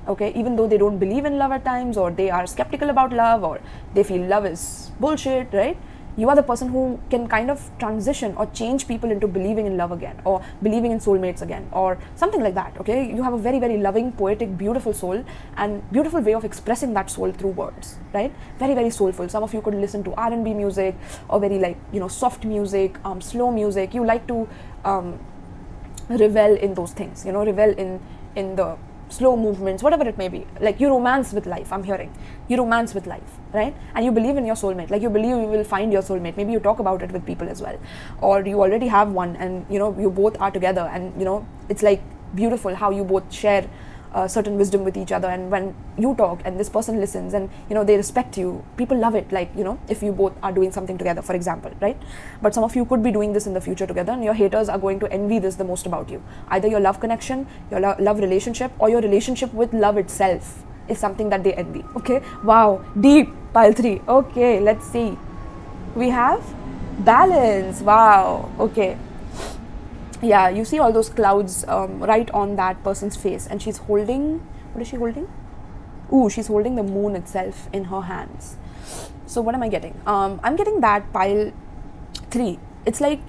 Speaker 2: okay? Even though they don't believe in love at times, or they are skeptical about love, or they feel love is bullshit, right? You are the person who can kind of transition or change people into believing in love again, or believing in soulmates again, or something like that, okay? You have a very, very loving, poetic, beautiful soul, and beautiful way of expressing that soul through words, right? Very, very soulful. Some of you could listen to R&B music, or very like, soft music, slow music. You like to revel in those things, revel in the slow movements, whatever it may be. Like, you romance with life, I'm hearing. You romance with life, right? And you believe in your soulmate. Like, you believe you will find your soulmate. Maybe you talk about it with people as well, or you already have one, and you both are together, and it's like beautiful how you both share certain wisdom with each other. And when you talk and this person listens, and they respect you, people love it. Like, if you both are doing something together, for example, right? But some of you could be doing this in the future together, and your haters are going to envy this the most about you. Either your love connection, your love relationship, or your relationship with love itself is something that they envy, okay? Wow, deep. Pile 3. Okay, let's see. We have balance. Wow. Okay. Yeah, you see all those clouds right on that person's face, and she's holding, what is she holding? Ooh, she's holding the moon itself in her hands. So what am I getting? I'm getting that pile 3. It's like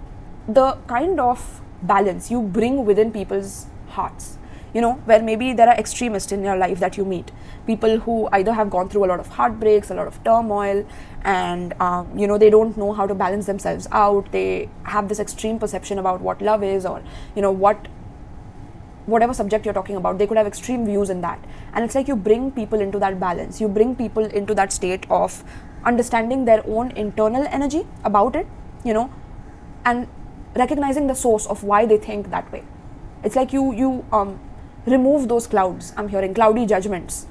Speaker 2: the kind of balance you bring within people's hearts, where maybe there are extremists in your life that you meet, people who either have gone through a lot of heartbreaks, a lot of turmoil, and they don't know how to balance themselves out. They have this extreme perception about what love is, or whatever subject you're talking about. They could have extreme views in that, and it's like you bring people into that balance. You bring people into that state of understanding their own internal energy about it, and recognizing the source of why they think that way. It's like you remove those clouds, I'm hearing, cloudy judgments,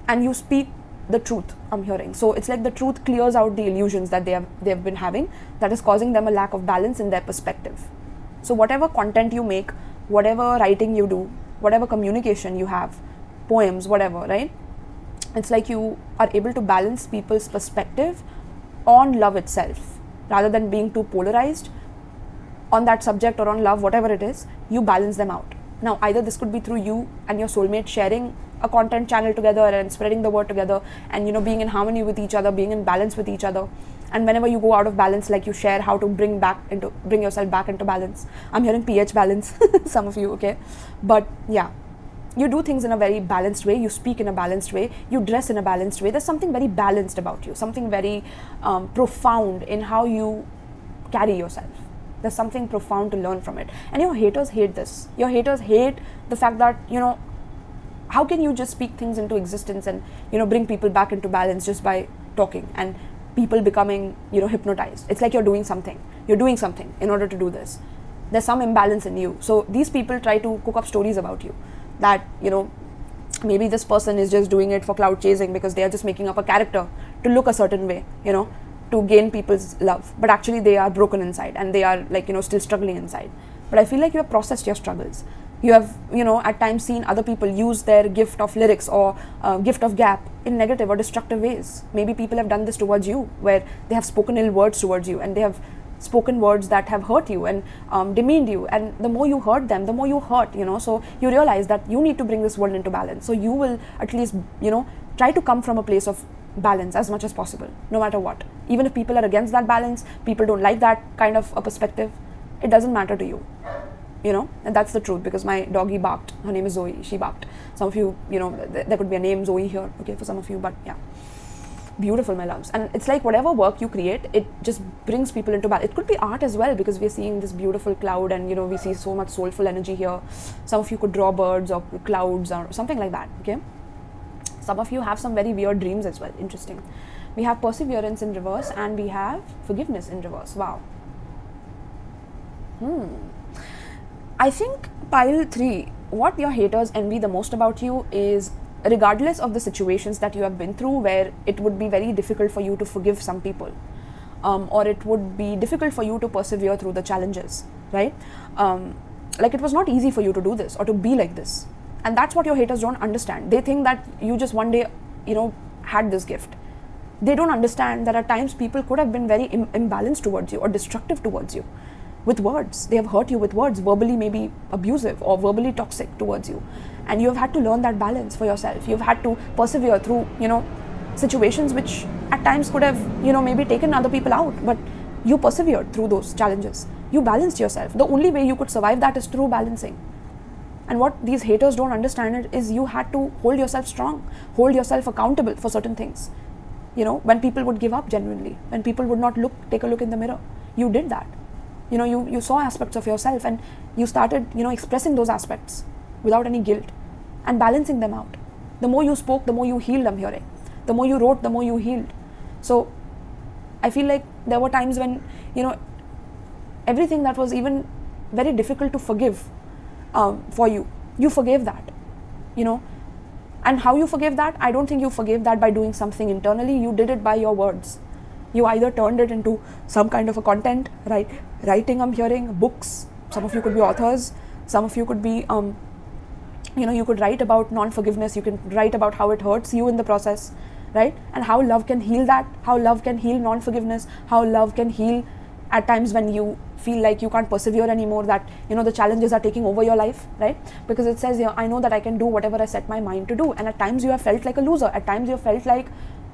Speaker 2: and you speak the truth, I'm hearing. So it's like the truth clears out the illusions that they have been having, that is causing them a lack of balance in their perspective. So whatever content you make, whatever writing you do, whatever communication you have, poems, whatever, right? It's like you are able to balance people's perspective on love itself, rather than being too polarized on that subject or on love, whatever it is. You balance them out. Now, either this could be through you and your soulmate sharing a content channel together and spreading the word together, and being in harmony with each other, being in balance with each other. And whenever you go out of balance, like, you share how to bring yourself back into balance. I'm hearing pH balance, some of you, okay? But yeah, you do things in a very balanced way, you speak in a balanced way, you dress in a balanced way. There's something very balanced about you, something very profound in how you carry yourself. There's something profound to learn from it. And your haters hate this. Your haters hate the fact that, how can you just speak things into existence and, bring people back into balance just by talking, and people becoming, hypnotized. It's like you're doing something in order to do this. There's some imbalance in you. So these people try to cook up stories about you that, maybe this person is just doing it for cloud chasing because they are just making up a character to look a certain way, to gain people's love. But actually they are broken inside, and they are like, still struggling inside. But I feel like you have processed your struggles. You have, at times seen other people use their gift of lyrics or gift of gap in negative or destructive ways. Maybe people have done this towards you, where they have spoken ill words towards you, and they have spoken words that have hurt you and demeaned you. And the more you hurt them, the more you hurt, so you realize that you need to bring this world into balance. So you will at least, try to come from a place of balance as much as possible, no matter what. Even if people are against that balance, people don't like that kind of a perspective, it doesn't matter to you. And that's the truth, because my doggy barked. Her name is Zoe. She barked. Some of you, there could be a name Zoe here, okay, for some of you, but yeah. Beautiful, my loves. And it's like whatever work you create, it just brings people into balance. It could be art as well, because we're seeing this beautiful cloud, and we see so much soulful energy here. Some of you could draw birds or clouds or something like that, okay? Some of you have some very weird dreams as well. Interesting. We have perseverance in reverse, and we have forgiveness in reverse. Wow. I think pile 3, what your haters envy the most about you is, regardless of the situations that you have been through, where it would be very difficult for you to forgive some people, or it would be difficult for you to persevere through the challenges, right? Like it was not easy for you to do this or to be like this. And that's what your haters don't understand. They think that you just one day, had this gift. They don't understand that at times people could have been very imbalanced towards you or destructive towards you. With words, they have hurt you with words, verbally maybe abusive or verbally toxic towards you, and you have had to learn that balance for yourself. You've had to persevere through, situations which at times could have, maybe taken other people out, but you persevered through those challenges. You balanced yourself. The only way you could survive that is through balancing. And what these haters don't understand is you had to hold yourself strong, hold yourself accountable for certain things. When people would give up genuinely, when people would not take a look in the mirror, you did that. You saw aspects of yourself, and you started, expressing those aspects without any guilt and balancing them out. The more you spoke, the more you healed, I'm hearing. The more you wrote, the more you healed. So I feel like there were times when, everything that was even very difficult to forgive for you, you forgave that, And how you forgave that? I don't think you forgave that by doing something internally. You did it by your words. You either turned it into some kind of a content, right? Writing, I'm hearing, books. Some of you could be authors. Some of you could be, you could write about non-forgiveness. You can write about how it hurts you in the process, right? And how love can heal that, how love can heal non-forgiveness, how love can heal at times when you feel like you can't persevere anymore, that, the challenges are taking over your life, right? Because it says, I know that I can do whatever I set my mind to do. And at times you have felt like a loser. At times you have felt like,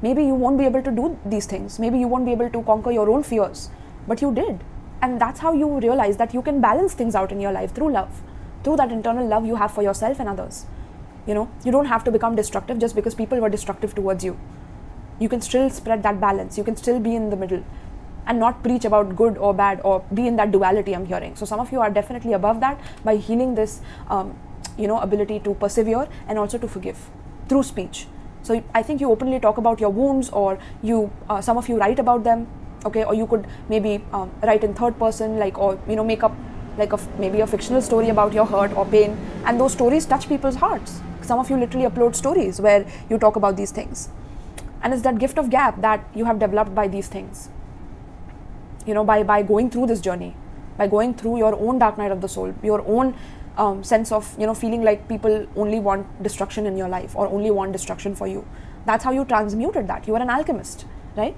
Speaker 2: maybe you won't be able to do these things. Maybe you won't be able to conquer your own fears, but you did. And that's how you realize that you can balance things out in your life through love, through that internal love you have for yourself and others. You don't have to become destructive just because people were destructive towards you. You can still spread that balance. You can still be in the middle and not preach about good or bad or be in that duality, I'm hearing. So some of you are definitely above that by healing this, ability to persevere and also to forgive through speech. So I think you openly talk about your wounds, or some of you write about them, okay? Or you could maybe write in third person, or make up like maybe a fictional story about your hurt or pain, and those stories touch people's hearts. Some of you literally upload stories where you talk about these things, and it's that gift of gap that you have developed by these things. By going through this journey, by going through your own dark night of the soul, your own sense of feeling like people only want destruction in your life or only want destruction for you. That's how you transmuted that. You are an alchemist, right?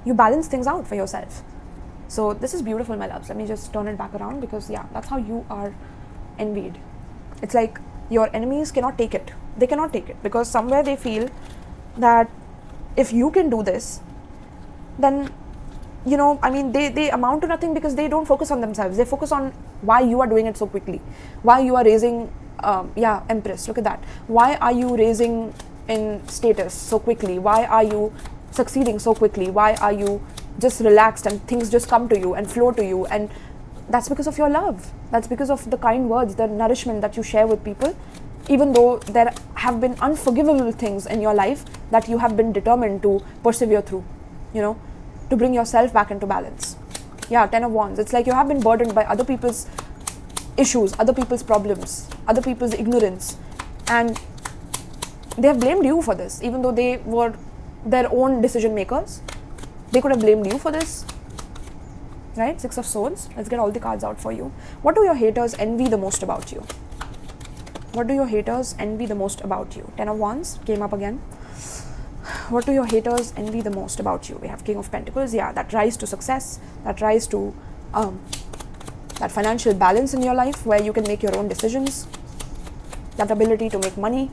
Speaker 2: You balance things out for yourself. So this is beautiful, my loves. Let me just turn it back around, because that's how you are envied. It's like your enemies cannot take it. They cannot take it because somewhere they feel that if you can do this, then they amount to nothing, because they don't focus on themselves. They focus on why you are doing it so quickly, why you are raising, Empress, look at that. Why are you raising in status so quickly? Why are you succeeding so quickly? Why are you just relaxed and things just come to you and flow to you? And that's because of your love. That's because of the kind words, the nourishment that you share with people, even though there have been unforgivable things in your life that you have been determined to persevere through, to bring yourself back into balance. Yeah, 10 of Wands. It's like you have been burdened by other people's issues, other people's problems, other people's ignorance, and they have blamed you for this, even though they were their own decision makers. They could have blamed you for this, right? 6 of Swords. Let's get all the cards out for you. What do your haters envy the most about you? What do your haters envy the most about you? 10 of Wands came up again. What do your haters envy the most about you? We have King of Pentacles. Yeah, that rise to success, that rise to that financial balance in your life where you can make your own decisions, that ability to make money,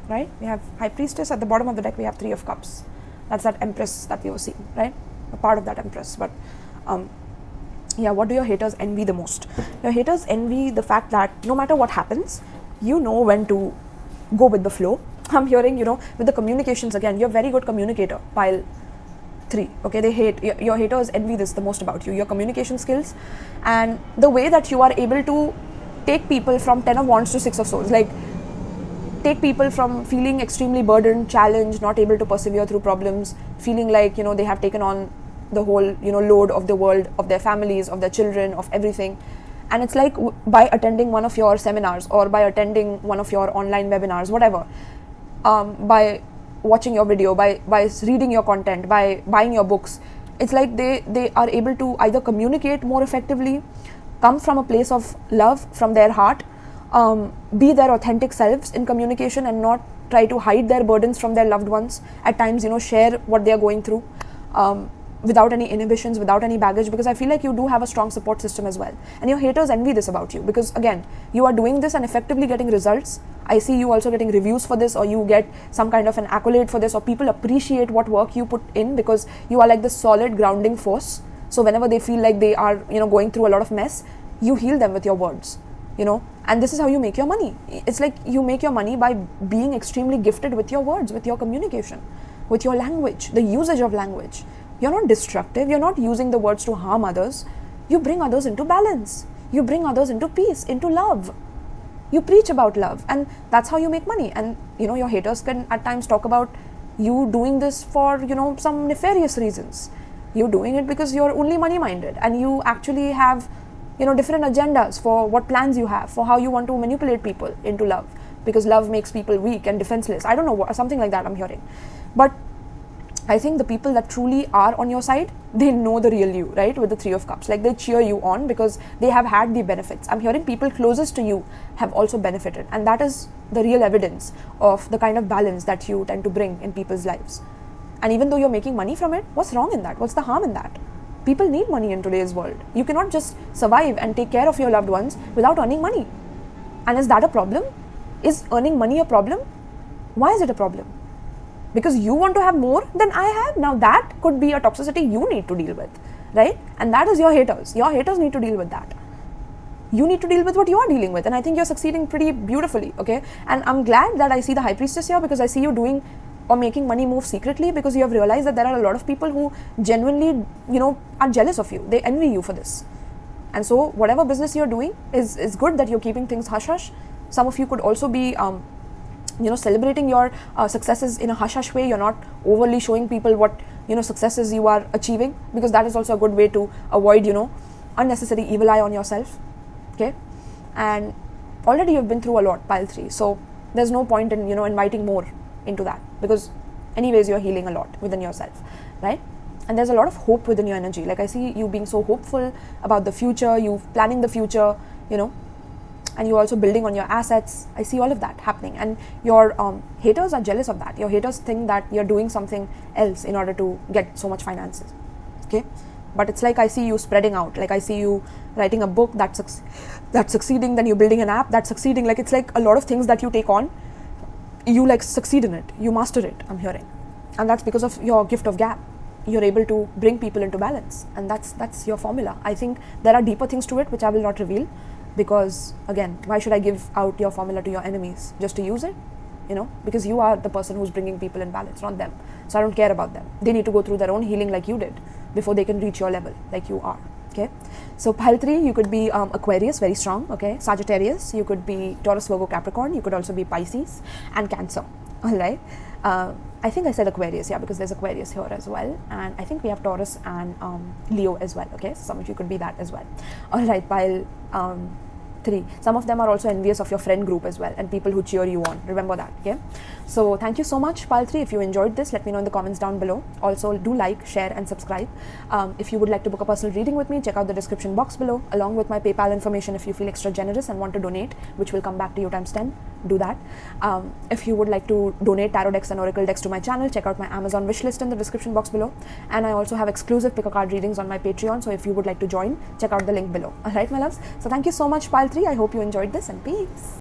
Speaker 2: right? We have High Priestess. At the bottom of the deck, we have 3 of Cups. That's that Empress that we were seeing, right? A part of that Empress. But yeah, what do your haters envy the most? Your haters envy the fact that no matter what happens, you know when to go with the flow. I'm hearing, with the communications again, you're a very good communicator, pile 3. Okay, they hate, your haters envy this the most about you, your communication skills and the way that you are able to take people from 10 of Wands to 6 of Swords. Like, take people from feeling extremely burdened, challenged, not able to persevere through problems, feeling like, they have taken on the whole, load of the world, of their families, of their children, of everything. And it's like by attending one of your seminars or by attending one of your online webinars, whatever, by watching your video, by reading your content, by buying your books, it's like they are able to either communicate more effectively, come from a place of love from their heart, be their authentic selves in communication and not try to hide their burdens from their loved ones. At times, share what they are going through without any inhibitions, without any baggage, because I feel like you do have a strong support system as well. And your haters envy this about you because, again, you are doing this and effectively getting results. I see you also getting reviews for this, or you get some kind of an accolade for this, or people appreciate what work you put in because you are like this solid grounding force. So whenever they feel like they are, going through a lot of mess, you heal them with your words, and this is how you make your money. It's like you make your money by being extremely gifted with your words, with your communication, with your language, the usage of language. You're not destructive. You're not using the words to harm others. You bring others into balance. You bring others into peace, into love. You preach about love, and that's how you make money. And, your haters can at times talk about you doing this for, some nefarious reasons. You're doing it because you're only money minded and you actually have, different agendas for what plans you have, for how you want to manipulate people into love, because love makes people weak and defenseless. I don't know, something like that I'm hearing. But I think the people that truly are on your side, they know the real you, right? With the 3 of Cups, like they cheer you on because they have had the benefits. I'm hearing people closest to you have also benefited, and that is the real evidence of the kind of balance that you tend to bring in people's lives. And even though you're making money from it, what's wrong in that? What's the harm in that? People need money in today's world. You cannot just survive and take care of your loved ones without earning money. And is that a problem? Is earning money a problem? Why is it a problem? Because you want to have more than I have? Now that could be a toxicity you need to deal with, right? And that is your haters. Your haters need to deal with that. You need to deal with what you are dealing with. And I think you're succeeding pretty beautifully, okay? And I'm glad that I see the High Priestess here because I see you doing or making money move secretly, because you have realized that there are a lot of people who genuinely, are jealous of you. They envy you for this. And so whatever business you're doing is good that you're keeping things hush-hush. Some of you could also be, celebrating your successes in a hush-hush way. You're not overly showing people what, successes you are achieving, because that is also a good way to avoid, unnecessary evil eye on yourself, okay? And already you've been through a lot, pile 3. So there's no point in, inviting more into that, because anyways you're healing a lot within yourself, right? And there's a lot of hope within your energy. Like I see you being so hopeful about the future, you planning the future, and you're also building on your assets. I see all of that happening, and your haters are jealous of that. Your haters think that you're doing something else in order to get so much finances, okay? But it's like I see you spreading out. Like I see you writing a book that's succeeding, then you're building an app that's succeeding. Like it's like a lot of things that you take on, you like succeed in it, you master it, I'm hearing. And that's because of your gift of gab. You're able to bring people into balance, and that's your formula. I think there are deeper things to it which I will not reveal, because again, why should I give out your formula to your enemies just to use it? Because you are the person who's bringing people in balance, not them. So I don't care about them. They need to go through their own healing like you did before they can reach your level like you are, Okay, so pile 3, you could be Aquarius, very strong. Okay, Sagittarius, you could be Taurus, Virgo, Capricorn, you could also be Pisces and Cancer. All right, I think I said Aquarius, yeah, because there's Aquarius here as well, and I think we have Taurus and Leo as well. Okay, so some of you could be that as well. All right, pile 3, some of them are also envious of your friend group as well, and people who cheer you on. Remember that. Okay, so thank you so much, pile 3. If you enjoyed this, let me know in the comments down below. Also, do like, share and subscribe. If you would like to book a personal reading with me, check out the description box below, along with my PayPal information. If you feel extra generous and want to donate, which will come back to you times 10, do that. If you would like to donate tarot decks and oracle decks to my channel, check out my Amazon wishlist in the description box below, and I also have exclusive pick a card readings on my Patreon, so if you would like to join, check out the link below. Alright, my loves, so thank you so much, pile 3. I hope you enjoyed this, and peace.